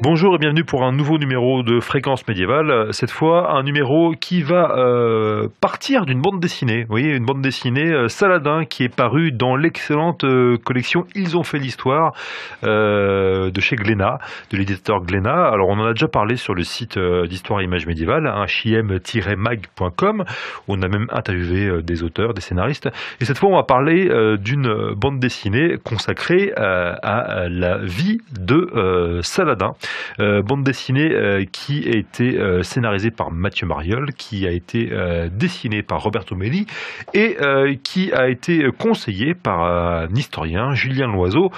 Bonjour et bienvenue pour un nouveau numéro de Fréquence Médiévale. Cette fois, un numéro qui va partir d'une bande dessinée. Vous voyez, une bande dessinée Saladin qui est parue dans l'excellente collection Ils ont fait l'histoire de chez Glénat, de l'éditeur Glénat. Alors, on en a déjà parlé sur le site d'Histoire et Images Médiévales, chim-mag.com. On a même interviewé des auteurs, des scénaristes. Et cette fois, on va parler d'une bande dessinée consacrée à la vie de Saladin. Bande dessinée qui a été scénarisée par Mathieu Mariol, qui a été dessinée par Roberto Melli et qui a été conseillée par un historien, Julien Loiseau,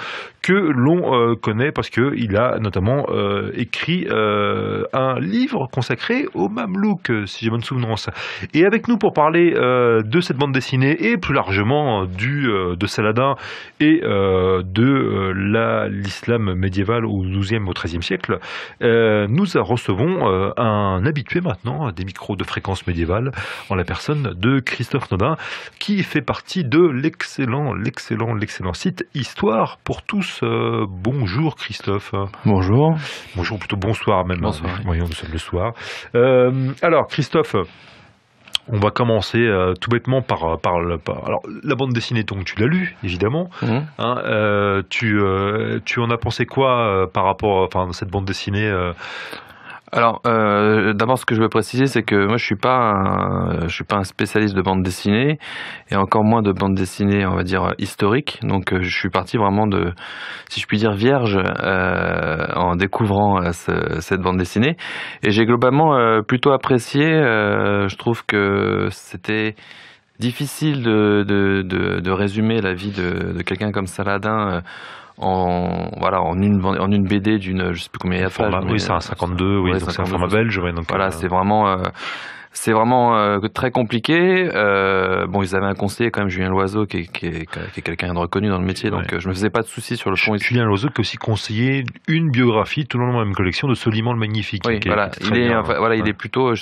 que l'on connaît parce qu'il a notamment écrit un livre consacré aux Mamelouks, si j'ai bonne souvenance. Et avec nous pour parler de cette bande dessinée et plus largement de Saladin et de l'islam médiéval au XIIe, au XIIIe siècle, nous recevons un habitué maintenant des micros de Fréquence Médiévale en la personne de Christophe Nodin, qui fait partie de l'excellent site Histoire pour tous. Bonjour Christophe. Bonjour. Bonjour, plutôt bonsoir même. Bonsoir. Voyons, nous sommes le soir. Alors Christophe, on va commencer tout bêtement par alors, la bande dessinée, donc tu l'as lue, évidemment. Tu en as pensé quoi par rapport à cette bande dessinée Alors, d'abord, ce que je veux préciser, c'est que moi, je suis pas un spécialiste de bande dessinée, et encore moins de bande dessinée, on va dire, historique. Donc, je suis parti vraiment de, si je puis dire, vierge, en découvrant cette bande dessinée. Et j'ai globalement plutôt apprécié. Je trouve que c'était difficile de résumer la vie de quelqu'un comme Saladin en une BD d'une, je sais plus combien il y a de pages. Oui, c'est un 52, oui, donc c'est un format belge. Ouais, donc voilà, c'est vraiment très compliqué. Bon, ils avaient un conseiller quand même, Julien Loiseau, qui est quelqu'un de reconnu dans le métier, donc je me faisais pas de soucis sur le fond. Julien Loiseau qui a aussi conseillé une biographie tout le long de la même collection de Soliman le Magnifique. Oui, voilà, il est plutôt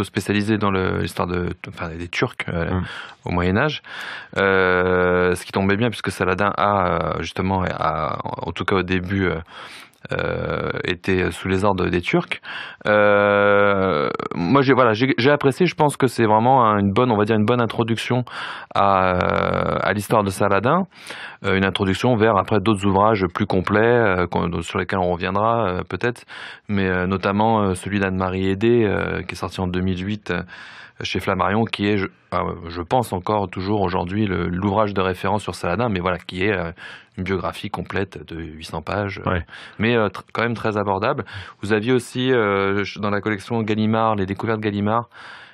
spécialisé dans l'histoire des Turcs au Moyen Âge, ce qui tombait bien puisque Saladin en tout cas au début, était sous les ordres des Turcs. Moi, j'ai apprécié. Je pense que c'est vraiment une bonne introduction à l'histoire de Saladin, une introduction vers après d'autres ouvrages plus complets sur lesquels on reviendra peut-être, mais notamment celui d'Anne-Marie Hédé qui est sorti en 2008. Chez Flammarion, qui est, je pense encore toujours aujourd'hui, l'ouvrage de référence sur Saladin, mais voilà, qui est une biographie complète de 800 pages, mais quand même très abordable. Vous aviez aussi dans la collection Gallimard, les découvertes Gallimard,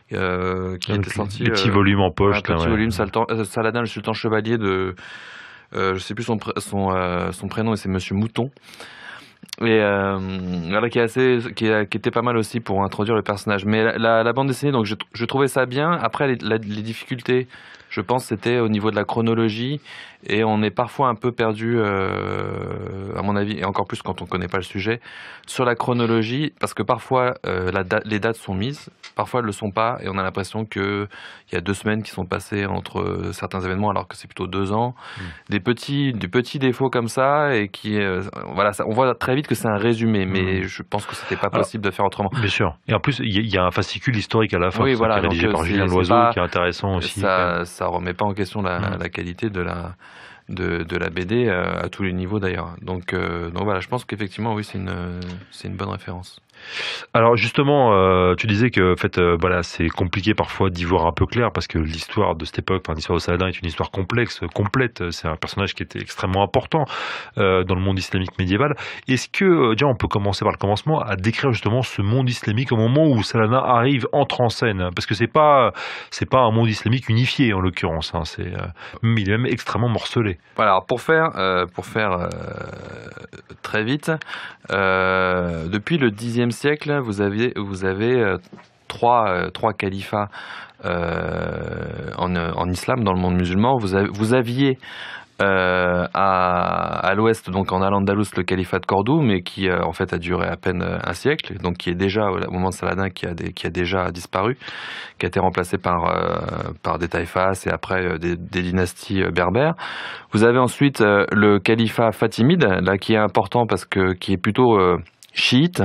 qui étaient sortis. Les petits volumes en poche. Volume, Saladin, le sultan chevalier de... je sais plus son prénom, et c'est Monsieur Mouton. Et voilà, qui était pas mal aussi pour introduire le personnage. Mais la bande dessinée, donc je trouvais ça bien. Après, les difficultés, je pense, c'était au niveau de la chronologie, et on est parfois un peu perdu, à mon avis, et encore plus quand on connaît pas le sujet, sur la chronologie, parce que parfois les dates sont mises, parfois elles le sont pas, et on a l'impression que il y a 2 semaines qui sont passées entre certains événements, alors que c'est plutôt 2 ans. Des petits défauts comme ça, et qui on voit très vite que c'est un résumé, mais je pense que c'était pas possible de faire autrement. Bien sûr. Et en plus, il y a un fascicule historique à la fin, oui, voilà, rédigé par Julien Loiseau, qui est intéressant aussi. Ça remet pas en question la qualité de la BD à tous les niveaux d'ailleurs. Donc voilà, je pense qu'effectivement, oui, c'est une bonne référence. Alors justement, tu disais que c'est compliqué parfois d'y voir un peu clair, parce que l'histoire de cette époque, l'histoire de Saladin est une histoire complète. C'est un personnage qui était extrêmement important dans le monde islamique médiéval. Est-ce que déjà on peut commencer par le commencement à décrire justement ce monde islamique au moment où Saladin entre en scène, parce que c'est pas un monde islamique unifié en l'occurrence, il est même extrêmement morcelé. Voilà, alors pour faire très vite, depuis le Xe siècle, vous avez 3 califats en islam, dans le monde musulman. Vous aviez à l'ouest, donc en Al-Andalus, le califat de Cordoue, mais qui en fait a duré à peine un siècle, donc qui est déjà au moment de Saladin qui a déjà disparu, qui a été remplacé par des taïfas et après des dynasties berbères. Vous avez ensuite le califat fatimide, là, qui est important parce que qui est plutôt chiite,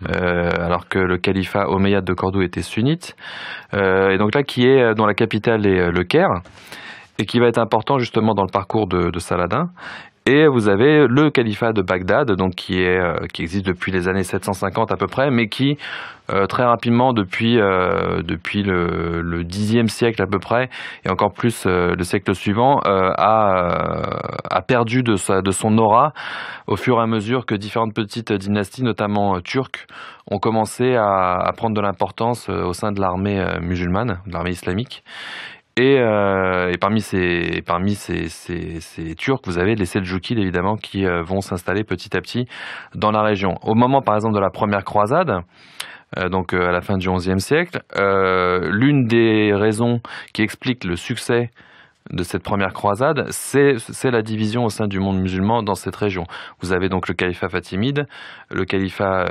alors que le califat omeyyade de Cordoue était sunnite. Et donc là, dont la capitale est le Caire, et qui va être important justement dans le parcours de Saladin. Et vous avez le califat de Bagdad, donc qui existe depuis les années 750 à peu près, mais qui très rapidement depuis le Xe siècle à peu près, et encore plus le siècle suivant, a perdu de son aura au fur et à mesure que différentes petites dynasties, notamment turques, ont commencé à prendre de l'importance au sein de l'armée musulmane, de l'armée islamique. Et parmi ces Turcs, vous avez les Seldjoukides évidemment qui vont s'installer petit à petit dans la région. Au moment par exemple de la première croisade, donc à la fin du XIe siècle, l'une des raisons qui explique le succès de cette première croisade, c'est la division au sein du monde musulman dans cette région. Vous avez donc le califat fatimide, le califat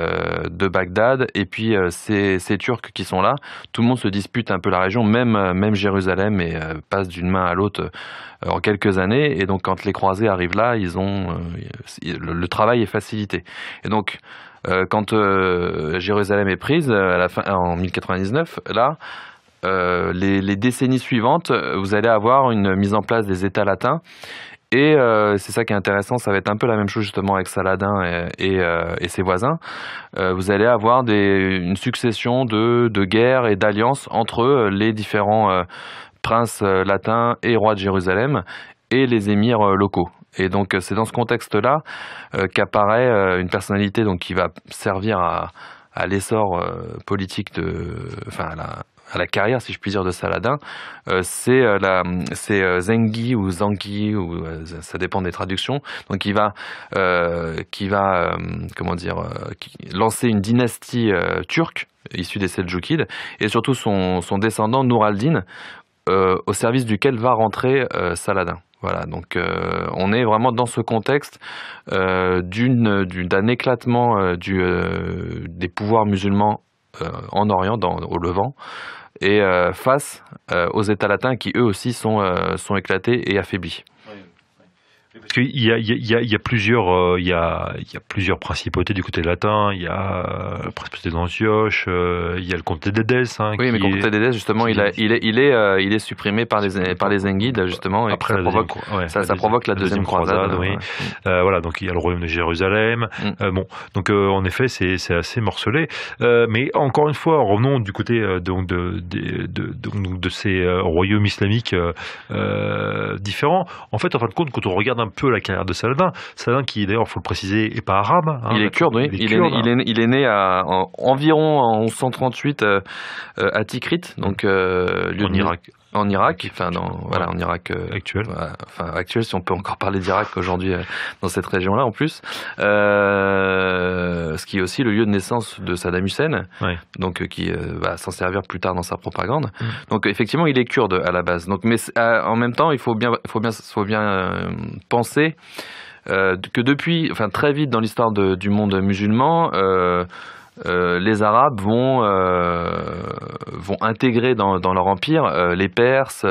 de Bagdad, et puis ces Turcs qui sont là. Tout le monde se dispute un peu la région, même Jérusalem, et passe d'une main à l'autre en quelques années. Et donc quand les croisés arrivent là, le travail est facilité. Et donc quand Jérusalem est prise en 1099, là, les décennies suivantes, vous allez avoir une mise en place des États latins. Et c'est ça qui est intéressant, ça va être un peu la même chose justement avec Saladin et ses voisins. Vous allez avoir une succession de guerres et d'alliances entre les différents princes latins et rois de Jérusalem et les émirs locaux. Et donc c'est dans ce contexte-là qu'apparaît une personnalité donc, qui va servir à l'essor politique à la carrière, si je puis dire, de Saladin, c'est Zengi ou Zangi, ou ça dépend des traductions. Donc, qui va lancer une dynastie turque issue des Seldjoukides, et surtout son descendant Nour al-Din, au service duquel va rentrer Saladin. Voilà, donc on est vraiment dans ce contexte d'un éclatement des pouvoirs musulmans en Orient, au Levant, et face aux États latins qui eux aussi sont éclatés et affaiblis. Parce qu'il y a plusieurs principautés du côté latin. Il y a la principauté d'Antioche, il y a le comté d'Édesse. Oui, mais le comté d'Édesse, justement, il est supprimé par les Zengides, justement. Après, ça provoque la deuxième croisade. Oui. Voilà, donc il y a le royaume de Jérusalem. Donc en effet, c'est assez morcelé. Mais encore une fois, revenons du côté de ces royaumes islamiques différents. En fait, en fin de compte, quand on regarde un peu la carrière de Saladin qui d'ailleurs, faut le préciser, est pas arabe. Il est kurde, oui. Il est né environ en 1138 à Tikrit, donc en Irak. En Irak, en Irak actuel. Actuel, si on peut encore parler d'Irak aujourd'hui dans cette région-là en plus. Ce qui est aussi le lieu de naissance de Saddam Hussein, donc qui va s'en servir plus tard dans sa propagande. Donc effectivement, il est kurde à la base. Donc, mais en même temps, il faut bien penser que depuis, très vite dans l'histoire du monde musulman, les Arabes vont intégrer dans leur empire les Perses,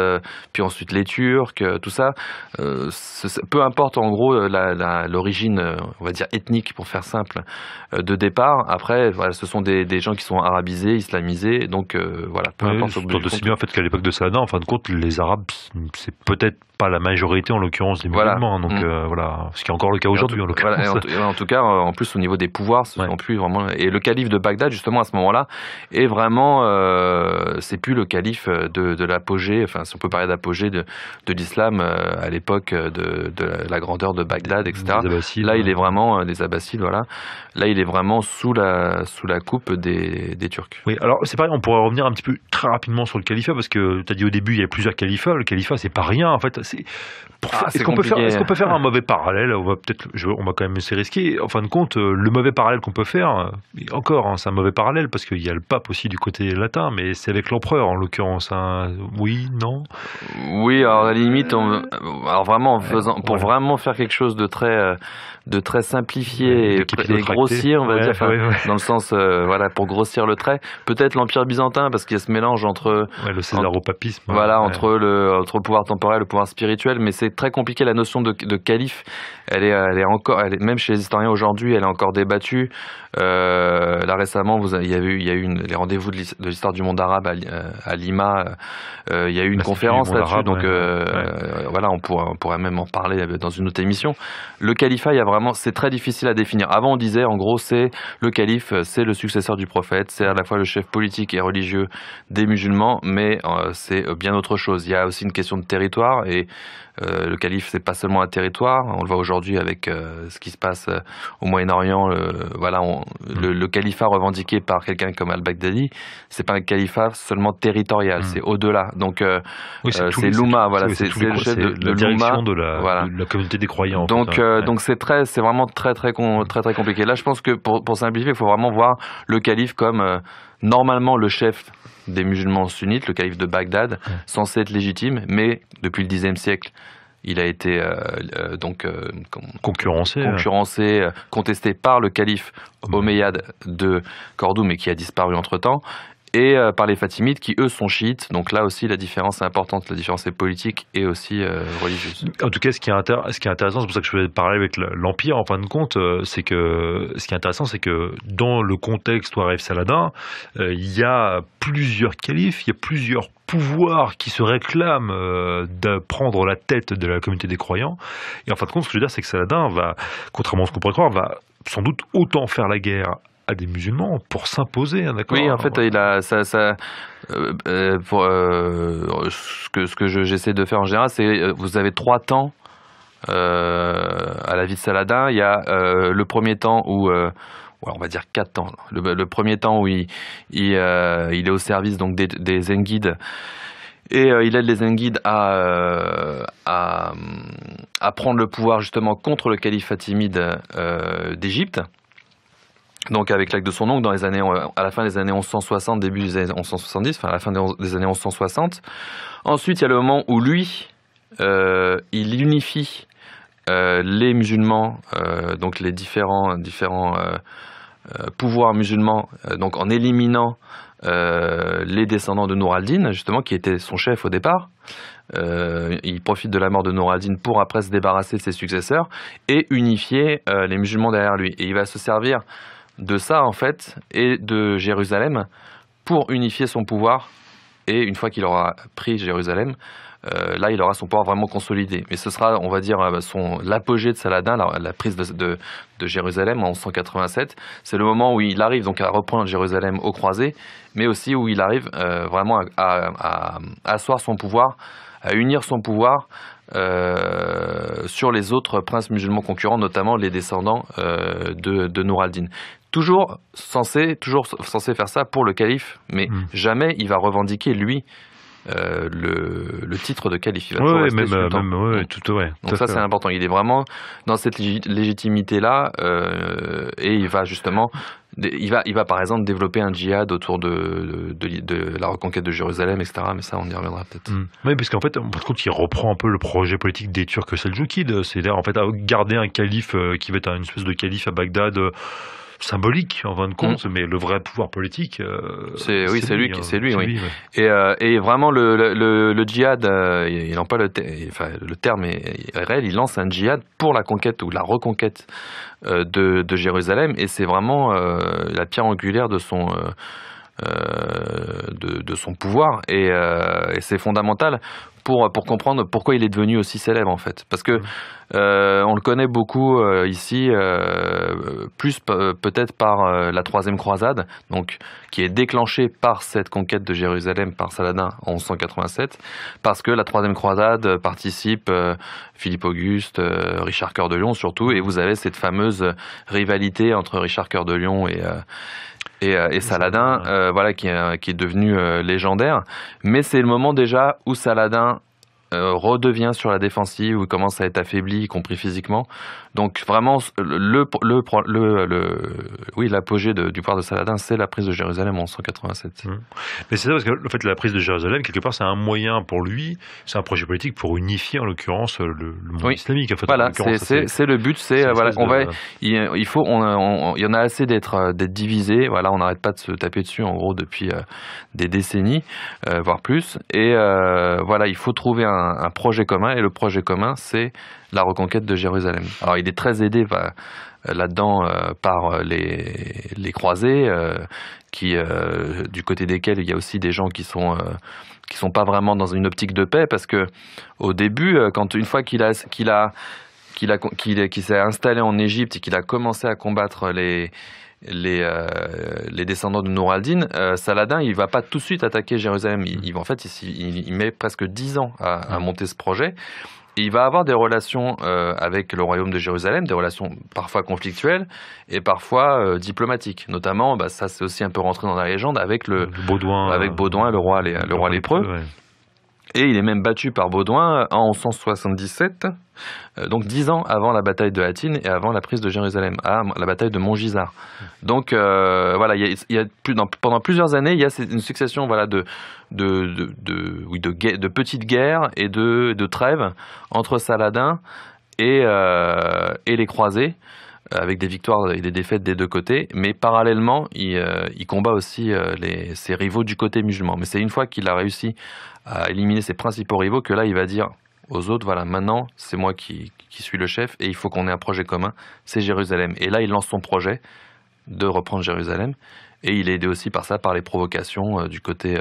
puis ensuite les Turcs, tout ça. Peu importe en gros l'origine, on va dire ethnique pour faire simple, de départ. Après, voilà, ce sont des gens qui sont arabisés, islamisés, donc voilà. Peu importe. Aussi bien en fait qu'à l'époque de Saladin, en fin de compte, les Arabes, c'est peut-être pas la majorité en l'occurrence des musulmans, donc voilà, ce qui est encore le cas aujourd'hui en l'occurrence. En tout cas, en plus au niveau des pouvoirs, ce sont plus vraiment. Et le calife de Bagdad, justement, à ce moment-là, est vraiment, c'est plus le calife de l'apogée, enfin, si on peut parler d'apogée de l'islam à l'époque de la grandeur de Bagdad, etc. Là, il est vraiment des Abbassides, voilà. Là, il est vraiment sous la coupe des Turcs. Oui, alors c'est pareil, on pourrait revenir un petit peu très rapidement sur le califat, parce que tu as dit au début, il y a plusieurs califats. Le califat, c'est pas rien, en fait. Est-ce qu'on peut faire un mauvais parallèle? On va quand même se risquer. En fin de compte, le mauvais parallèle qu'on peut faire, encore, hein, c'est un mauvais parallèle parce qu'il y a le pape aussi du côté latin, mais c'est avec l'empereur en l'occurrence. Hein. Oui, non? Oui, alors à la limite, alors vraiment pour vraiment faire quelque chose de très simplifié et grossier, on va dire, dans le sens, voilà, pour grossir le trait. Peut-être l'Empire byzantin, parce qu'il y a ce mélange entre le césaropapisme. Voilà, entre le pouvoir temporel et le pouvoir spirituel, mais c'est très compliqué. La notion de calife, elle est encore, même chez les historiens aujourd'hui, elle est encore débattue. Là récemment, il y a eu les rendez-vous de l'histoire du monde arabe à Lima. Il y a eu une conférence là-dessus, donc voilà, on pourrait même en parler dans une autre émission. Le califat, c'est très difficile à définir. Avant, on disait, en gros, c'est le calife, c'est le successeur du prophète, c'est à la fois le chef politique et religieux des musulmans, mais c'est bien autre chose. Il y a aussi une question de territoire, et le calife, c'est pas seulement un territoire. On le voit aujourd'hui avec ce qui se passe au Moyen-Orient. Le califat revendiqué par quelqu'un comme al-Baghdadi, c'est pas un califat seulement territorial, c'est au-delà. Donc c'est l'Oumma, voilà, c'est le chef de la direction de voilà. la communauté des croyants. Donc donc c'est vraiment très compliqué. Là, je pense que pour simplifier, il faut vraiment voir le calife comme normalement le chef des musulmans sunnites, le calife de Bagdad, censé être légitime, mais depuis le Xe siècle, il a été concurrencé, contesté par le calife omeyyade de Cordoue, mais qui a disparu entre-temps, et par les Fatimides, qui eux sont chiites. Donc là aussi, la différence est importante. La différence est politique et aussi religieuse. En tout cas, ce qui est intéressant, c'est pour ça que je voulais parler avec l'Empire, en fin de compte, c'est que ce qui est intéressant, c'est que dans le contexte où arrive Saladin, il y a plusieurs califes, il y a plusieurs pouvoirs qui se réclament de prendre la tête de la communauté des croyants. Et en fin de compte, ce que je veux dire, c'est que Saladin va, contrairement à ce qu'on pourrait croire, va sans doute autant faire la guerre à des musulmans pour s'imposer, d'accord? Oui, en fait, il a ce que j'essaie de faire en général, c'est vous avez 3 temps à la vie de Saladin. Il y a le premier temps où on va dire 4 temps. Le premier temps où il est au service donc des Zengides. Et il aide les Zengides à prendre le pouvoir justement contre le calife fatimide d'Égypte. Donc avec l'aide de son oncle à la fin des années 1160, début des années 1170, enfin à la fin des années 1160. Ensuite, il y a le moment où lui, il unifie les musulmans, donc les différents pouvoirs musulmans, donc en éliminant les descendants de Nour al-Din, justement, qui était son chef au départ. Il profite de la mort de Nour al-Din pour après se débarrasser de ses successeurs et unifier les musulmans derrière lui. Et il va se servir de ça, en fait, et de Jérusalem pour unifier son pouvoir. Et une fois qu'il aura pris Jérusalem, là, il aura son pouvoir vraiment consolidé. Mais ce sera, on va dire, l'apogée de Saladin, la prise de Jérusalem en 1187. C'est le moment où il arrive donc à reprendre Jérusalem aux croisés, mais aussi où il arrive vraiment à asseoir son pouvoir, à unir son pouvoir sur les autres princes musulmans concurrents, notamment les descendants de Nour al-Din. Toujours censé faire ça pour le calife, mais jamais il va revendiquer, lui, le titre de calife. Il va toujours rester sultan. Donc ça, c'est important. Il est vraiment dans cette légitimité-là, et il va justement... Il va par exemple développer un djihad autour de la reconquête de Jérusalem, etc. Mais ça, on y reviendra peut-être. Oui, parce qu'en fait, par contre, il reprend un peu le projet politique des Turcs seldjoukides. C'est-à-dire, en fait, à garder un calife qui va être une espèce de calife à Bagdad symbolique, en fin de compte, mais le vrai pouvoir politique, c'est lui. Ouais. Et vraiment, le djihad, il n'en pas le terme est réel. Il lance un djihad pour la conquête ou la reconquête de Jérusalem, et c'est vraiment la pierre angulaire de son pouvoir, et c'est fondamental pour comprendre pourquoi il est devenu aussi célèbre, en fait. Parce que on le connaît beaucoup ici, plus peut-être par la troisième croisade, donc qui est déclenchée par cette conquête de Jérusalem par Saladin en 1187, parce que la troisième croisade participe Philippe Auguste, Richard Cœur de Lion surtout, et vous avez cette fameuse rivalité entre Richard Cœur de Lion et Saladin, voilà, qui est devenu légendaire. Mais c'est le moment déjà où Saladin redevient sur la défensive, ou commence à être affaibli, y compris physiquement. Donc vraiment, oui, l'apogée du pouvoir de Saladin, c'est la prise de Jérusalem en 187. Mais c'est ça, parce que en fait, la prise de Jérusalem, quelque part, c'est un moyen pour lui, c'est un projet politique pour unifier, en l'occurrence, le monde islamique. En fait, voilà, c'est le but, voilà, il y en a assez d'être divisé. Voilà, on n'arrête pas de se taper dessus, en gros, depuis des décennies, voire plus. Et voilà, il faut trouver un projet commun, et le projet commun, c'est la reconquête de Jérusalem. Alors, il est très aidé là-dedans par les croisés, du côté desquels il y a aussi des gens qui sont pas vraiment dans une optique de paix, parce que au début, une fois qu'il s'est installé en Égypte et qu'il a commencé à combattre les descendants de Nour al-Din, Saladin, il va pas tout de suite attaquer Jérusalem. Il met presque 10 ans à monter ce projet. Et il va avoir des relations avec le royaume de Jérusalem, des relations parfois conflictuelles et parfois diplomatiques. Notamment, ça c'est aussi un peu rentré dans la légende, avec Baudouin, le roi lépreux. Ouais. Et il est même battu par Baudouin en 1177, donc 10 ans avant la bataille de Hattin et avant la prise de Jérusalem, la bataille de Montgisard. Donc voilà, pendant plusieurs années, il y a une succession de petites guerres et de trêves entre Saladin et les croisés, avec des victoires et des défaites des deux côtés, mais parallèlement, il combat aussi ses rivaux du côté musulman. Mais c'est une fois qu'il a réussi à éliminer ses principaux rivaux que là, il va dire aux autres, voilà, maintenant, c'est moi qui suis le chef, et il faut qu'on ait un projet commun, c'est Jérusalem. Et là, il lance son projet de reprendre Jérusalem, et il est aidé aussi par les provocations du côté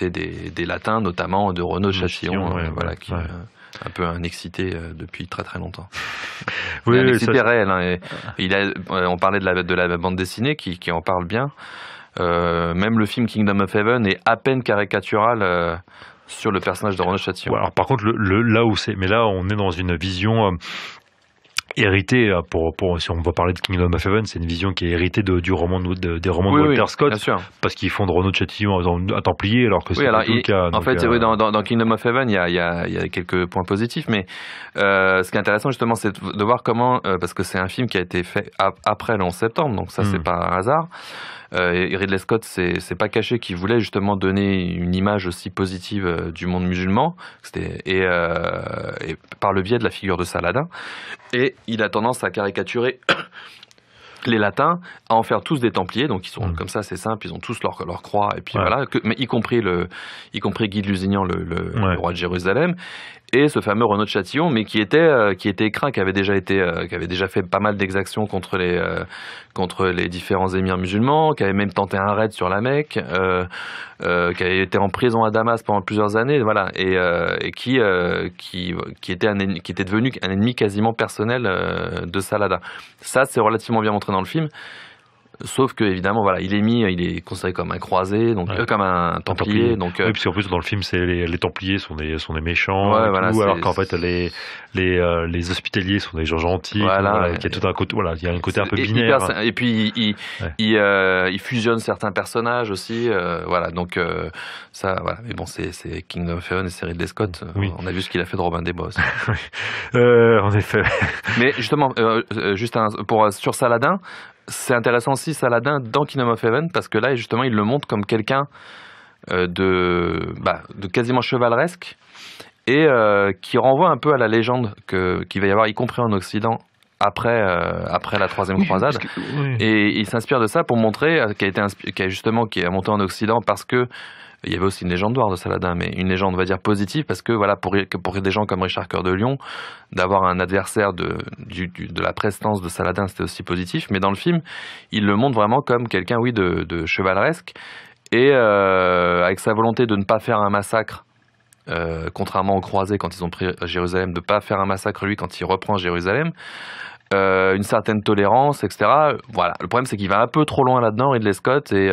des Latins, notamment de Renaud de Châtillon, qui est un peu un excité depuis très très longtemps. Oui, un excité réel. Hein, on parlait de la bande dessinée qui en parle bien. Même le film Kingdom of Heaven est à peine caricatural sur le personnage de Renaud de Châtillon. Ouais, alors par contre, mais là on est dans une vision héritée, si on va parler de Kingdom of Heaven, c'est une vision qui est héritée des romans de Walter Scott, parce qu'ils font de Renaud de Châtillon un Templier, alors que c'est pas le cas. En fait, dans Kingdom of Heaven, il y a quelques points positifs, mais ce qui est intéressant justement, c'est de voir comment, parce que c'est un film qui a été fait après le 11 septembre, donc ça c'est pas un hasard. Et Ridley Scott c'est pas caché qu'il voulait justement donner une image aussi positive du monde musulman, et par le biais de la figure de Saladin, et il a tendance à caricaturer les Latins, à en faire tous des Templiers, donc ils sont comme ça, c'est simple, ils ont tous leur croix, et puis voilà, mais y compris Guy de Lusignan, le roi de Jérusalem, et ce fameux Renaud de Châtillon, mais qui était craint, qui avait déjà fait pas mal d'exactions contre les différents émirs musulmans, qui avait même tenté un raid sur la Mecque, qui avait été en prison à Damas pendant plusieurs années, voilà, et qui était devenu un ennemi quasiment personnel de Saladin. Ça, c'est relativement bien montré dans le film. Sauf que évidemment, voilà, il est considéré comme un croisé, donc comme un templier. Donc, oui, puis en plus dans le film, c'est les templiers sont des méchants, alors qu'en fait les hospitaliers sont des gens gentils. Voilà, il y a tout un côté, il y a un côté un peu binaire. Et puis il fusionne certains personnages aussi, voilà. Donc ça, voilà. Mais bon, c'est Kingdom of Heaven et c'est Ridley Scott. On a vu ce qu'il a fait de Robin des Bois. En effet. Mais justement, sur Saladin. C'est intéressant aussi, Saladin, dans Kingdom of Heaven, parce que là, justement, il le montre comme quelqu'un de quasiment chevaleresque, et qui renvoie un peu à la légende qu'il va y avoir, y compris en Occident, après la troisième croisade. Et il s'inspire de ça pour montrer qui a monté en Occident, parce que il y avait aussi une légende noire de Saladin, mais une légende, on va dire, positive, parce que voilà, pour des gens comme Richard Cœur de Lion, d'avoir un adversaire de la prestance de Saladin, c'était aussi positif. Mais dans le film, il le montre vraiment comme quelqu'un, de chevaleresque, et avec sa volonté de ne pas faire un massacre, contrairement aux croisés quand ils ont pris Jérusalem, de ne pas faire un massacre lui quand il reprend Jérusalem. Une certaine tolérance, etc. Voilà. Le problème, c'est qu'il va un peu trop loin là-dedans, Ridley Scott, et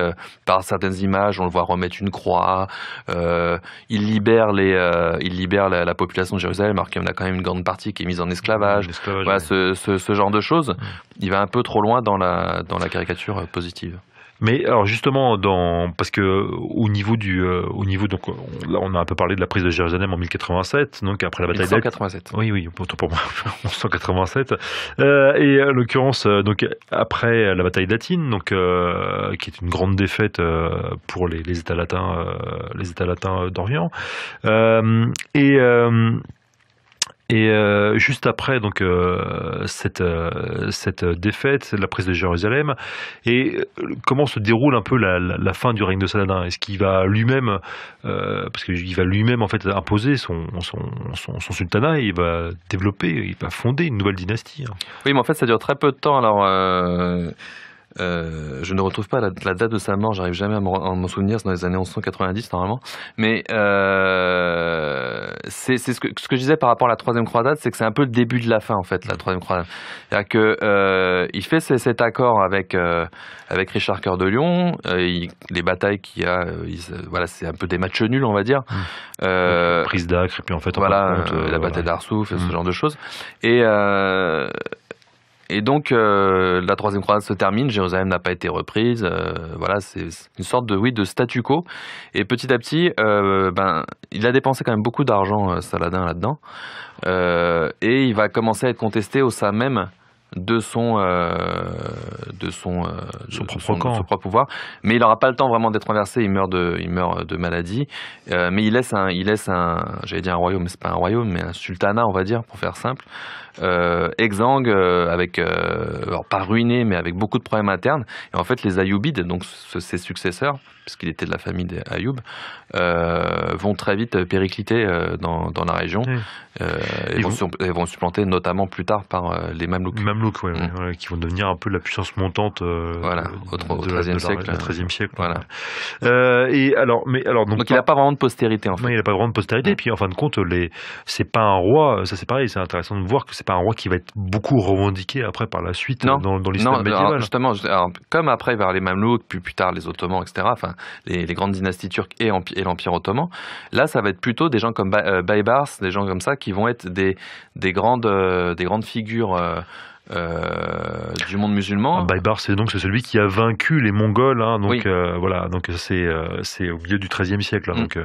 par certaines images, on le voit remettre une croix. Il libère la population de Jérusalem, alors qu'il y en a quand même une grande partie qui est mise en esclavage. Voilà, ce genre de choses. Il va un peu trop loin dans la caricature positive. Mais alors justement, parce que au niveau donc là on a un peu parlé de la prise de Jérusalem en 1087, donc après la bataille d'Ath. 1187. Oui, autant pour moi, 1187. Et en l'occurrence, donc après la bataille d'Hattin, donc qui est une grande défaite pour les États latins d'Orient. Et juste après donc cette défaite, la prise de Jérusalem, et comment se déroule un peu la fin du règne de Saladin? Est-ce qu'il va lui-même, parce qu'il va lui-même en fait imposer son sultanat, et il va développer, il va fonder une nouvelle dynastie, hein. Oui, mais en fait, ça dure très peu de temps. Alors, je ne retrouve pas la date de sa mort, j'arrive jamais à m'en souvenir, c'est dans les années 1190 normalement. Mais c'est ce que je disais par rapport à la troisième croisade, c'est que c'est un peu le début de la fin en fait, la troisième croisade. C'est-à-dire que il fait cet accord avec Richard Cœur de Lion, les batailles qu'il y a, voilà, c'est un peu des matchs nuls on va dire. Prise d'Acre, et puis en fait voilà, la bataille d'Arsouf, ce genre de choses. Et donc, la troisième croisade se termine, Jérusalem n'a pas été reprise, voilà, c'est une sorte de statu quo. Et petit à petit, il a dépensé quand même beaucoup d'argent, Saladin, là-dedans. Et il va commencer à être contesté au sein même de son propre pouvoir, mais il n'aura pas le temps vraiment d'être renversé. Il meurt de maladie, mais il laisse un j'allais dire un royaume, mais c'est pas un royaume, mais un sultanat, on va dire, pour faire simple, exsangue, avec alors pas ruiné, mais avec beaucoup de problèmes internes. Et en fait, les Ayyoubides, donc ses successeurs, puisqu'il était de la famille des Ayoub, vont très vite péricliter dans la région. Ils vont supplanter notamment plus tard par les Mamelouks. Ouais, qui vont devenir un peu la puissance montante voilà, au XIIIe siècle. Voilà. Donc il n'a pas vraiment de postérité en fait. Non, il n'a pas vraiment de postérité. Et puis en fin de compte, c'est pas un roi. Ça c'est pareil. C'est intéressant de voir que c'est pas un roi qui va être beaucoup revendiqué après par la suite dans l'islam médiéval. Alors, justement, comme après vers les Mamelouks, puis plus tard les Ottomans, etc. Enfin, les grandes dynasties turques et l'Empire ottoman. Là, ça va être plutôt des gens comme Baybars, des gens comme ça qui vont être des grandes figures du monde musulman. Baybars, c'est celui qui a vaincu les Mongols, hein, donc oui. Voilà, donc c'est au milieu du XIIIe siècle, hein, donc.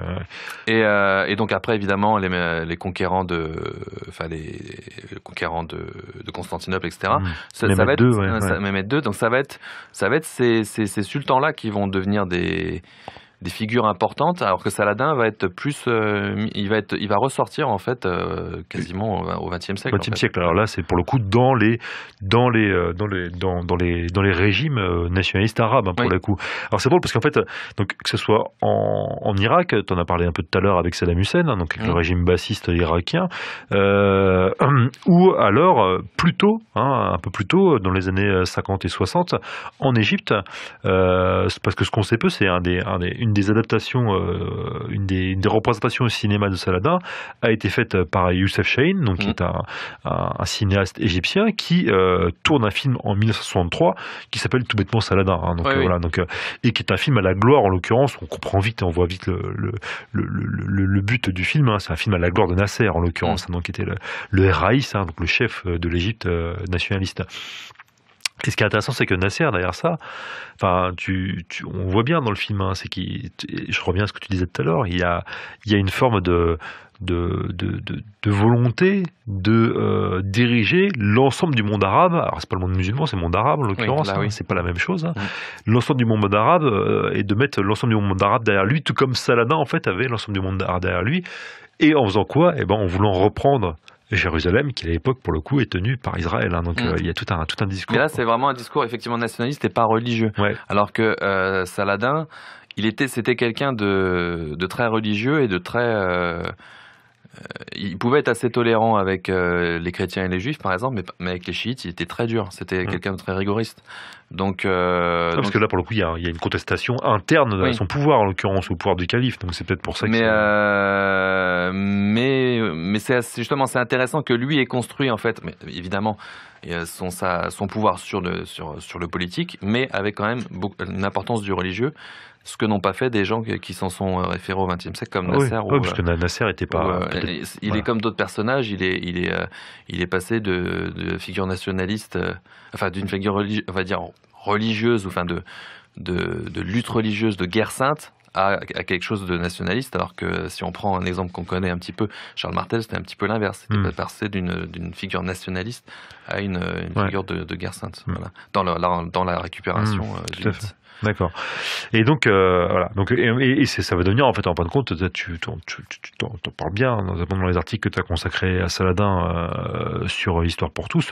Et donc après évidemment les conquérants de Constantinople, etc. Ça va être Mehmed II, donc ça va être ces sultans là qui vont devenir des figures importantes, alors que Saladin va être plus, il va ressortir en fait quasiment au XXe siècle. Siècle. Alors là, c'est pour le coup dans les régimes nationalistes arabes, hein, pour le coup. Alors c'est drôle parce qu'en fait, donc que ce soit en Irak, tu en as parlé un peu tout à l'heure avec Saddam Hussein, hein, donc avec le régime bassiste irakien, ou alors un peu plus tôt, dans les années 50 et 60, en Égypte, parce que ce qu'on sait peu, c'est une des adaptations, une des représentations au cinéma de Saladin a été faite par Youssef Chahine, donc qui est un cinéaste égyptien qui tourne un film en 1963 qui s'appelle tout bêtement Saladin, hein, donc voilà, donc et qui est un film à la gloire en l'occurrence. On comprend vite, on voit vite le but du film, hein. C'est un film à la gloire de Nasser en l'occurrence, donc qui était le Raïs, hein, donc le chef de l'Égypte nationaliste. Et ce qui est intéressant, c'est que Nasser, derrière ça, enfin, on voit bien dans le film, hein, je reviens à ce que tu disais tout à l'heure, il y a une forme de volonté de diriger l'ensemble du monde arabe. Alors c'est pas le monde musulman, c'est le monde arabe en l'occurrence, c'est pas la même chose, hein. L'ensemble du monde arabe, et de mettre l'ensemble du monde arabe derrière lui, tout comme Saladin en fait avait l'ensemble du monde arabe derrière lui, et en faisant quoi? En voulant reprendre Jérusalem, qui à l'époque, pour le coup, est tenue par Israël, hein, donc il y a tout un discours. Mais là, c'est vraiment un discours effectivement nationaliste et pas religieux. Ouais. Alors que Saladin, c'était quelqu'un de très religieux et de très. Il pouvait être assez tolérant avec les chrétiens et les juifs, par exemple, mais avec les chiites, il était très dur. C'était quelqu'un de très rigoriste. Donc, parce que là, pour le coup, il y a une contestation interne à son pouvoir, en l'occurrence, au pouvoir du calife. Donc, c'est peut-être pour ça que. Mais c'est intéressant que lui ait construit, en fait, mais évidemment, son pouvoir sur le politique, mais avec quand même une importance du religieux. Ce que n'ont pas fait des gens qui s'en sont référés au XXe siècle, comme Nasser. Oui, parce que Nasser n'était pas. Il est comme d'autres personnages. Il est passé de figure nationaliste, enfin d'une figure on va dire religieuse, ou enfin de lutte religieuse, de guerre sainte, à quelque chose de nationaliste, alors que si on prend un exemple qu'on connaît un petit peu, Charles Martel, c'était un petit peu l'inverse. C'était passer d'une figure nationaliste à une figure de guerre sainte, voilà, dans la récupération du mythe. D'accord. Et donc, voilà. Donc, ça va devenir, en fait, en fin de compte, tu t'en parles bien, notamment dans les articles que tu as consacrés à Saladin sur l'histoire pour tous.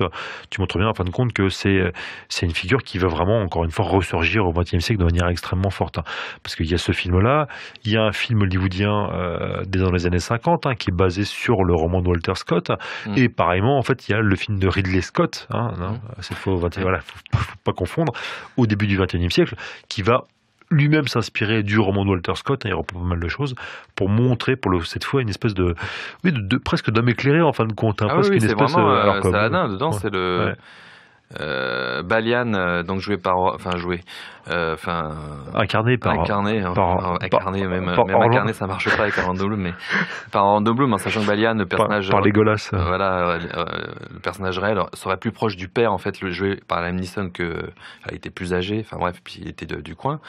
Tu montres bien, en fin de compte, que c'est une figure qui va vraiment, encore une fois, ressurgir au XXe siècle de manière extrêmement forte. Parce qu'il y a ce film-là, il y a un film hollywoodien dans les années 50 qui est basé sur le roman de Walter Scott. Et pareillement, en fait, il y a le film de Ridley Scott. Voilà, faut pas confondre. Au début du XXe siècle, qui va lui-même s'inspirer du roman de Walter Scott, il reprend pas mal de choses, pour montrer, cette fois, une espèce de presque d'homme éclairé, en fin de compte. Presque une espèce, Saladin, dedans, c'est le... Balian, donc incarné, ça marche pas avec Orlando Bloom, mais par Orlando Bloom, en sachant que Balian, le personnage par Legolas, le personnage réel serait plus proche du père, en fait, le joué par Liam Neeson, il était plus âgé, enfin bref, puis il était du coin.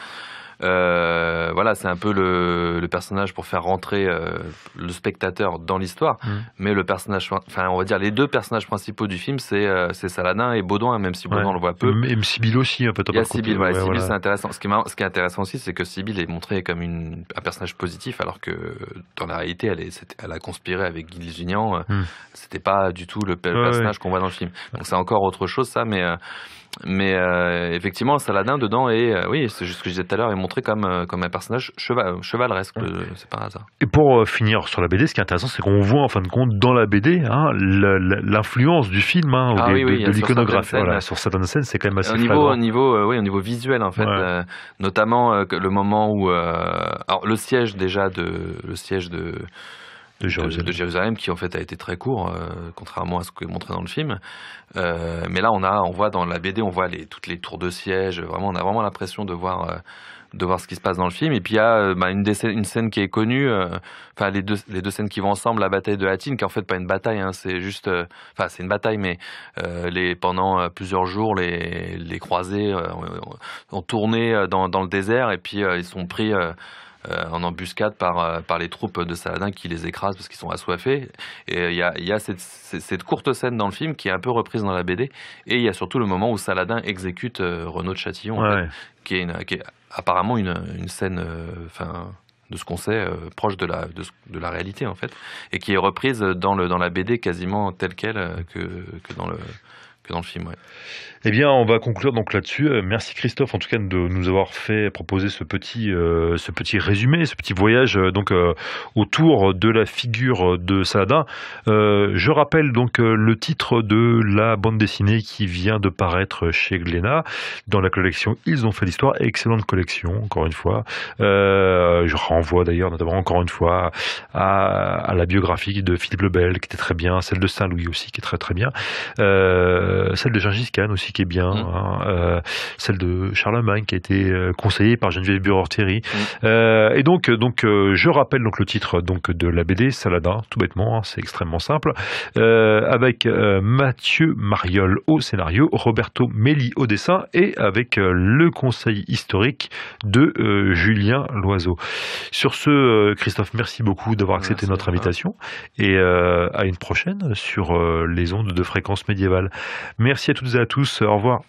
Voilà, c'est un peu le personnage pour faire rentrer le spectateur dans l'histoire, mais le personnage, enfin on va dire les deux personnages principaux du film, c'est Saladin et Baudouin, même si Baudouin on le voit peu. Et Sibylle aussi, un peu. Il y a Sibylle, Sibylle c'est intéressant. Ce qui est intéressant aussi, c'est que Sibylle est montrée comme un personnage positif, alors que dans la réalité, elle a conspiré avec Guy Lusignan. C'était pas du tout le personnage qu'on voit dans le film. Donc c'est encore autre chose, ça, mais effectivement, Saladin dedans oui, c'est juste ce que je disais tout à l'heure, est montré comme un personnage chevaleresque, c'est pas un hasard. Et pour finir sur la BD, ce qui est intéressant, c'est qu'on voit en fin de compte dans la BD l'influence du film de l'iconographie. Sur certaines scènes, c'est quand même assez flagrant. Au niveau visuel, en fait, notamment le moment où alors le siège de Jérusalem, qui en fait a été très court, contrairement à ce qui est montré dans le film. Mais là, on voit dans la BD, on voit toutes les tours de siège. Vraiment, on a vraiment l'impression de voir ce qui se passe dans le film. Et puis il y a une scène qui est connue, les deux scènes qui vont ensemble, la bataille de Hattin, qui est en fait pas une bataille, c'est juste, c'est une bataille, mais pendant plusieurs jours, les croisés ont tourné dans le désert, et puis ils sont pris en embuscade par les troupes de Saladin qui les écrasent parce qu'ils sont assoiffés. Et il y a cette courte scène dans le film qui est un peu reprise dans la BD, et il y a surtout le moment où Saladin exécute Renaud de Châtillon, en fait, qui est apparemment une scène de ce qu'on sait proche de la réalité, en fait, et qui est reprise dans la BD quasiment telle quelle que dans le film. Eh bien, on va conclure donc là-dessus. Merci Christophe, en tout cas, de nous avoir proposé ce petit résumé, ce petit voyage autour de la figure de Saladin. Je rappelle donc le titre de la bande dessinée qui vient de paraître chez Glénat dans la collection Ils ont fait l'histoire. Excellente collection, encore une fois. Je renvoie d'ailleurs notamment encore une fois à la biographie de Philippe le Bel, qui était très bien, celle de Saint-Louis aussi, qui est très très bien, celle de Gengis Khan aussi, qui est bien, celle de Charlemagne, qui a été conseillée par Geneviève Bureur-Thierry. Et donc je rappelle donc le titre de la BD Saladin, tout bêtement, c'est extrêmement simple, avec Mathieu Mariol au scénario, Roberto Melli au dessin, et avec le conseil historique de Julien Loiseau. Sur ce, Christophe, merci beaucoup d'avoir accepté notre invitation, et à une prochaine sur les ondes de Fréquence Médiévale. Merci à toutes et à tous. Au revoir.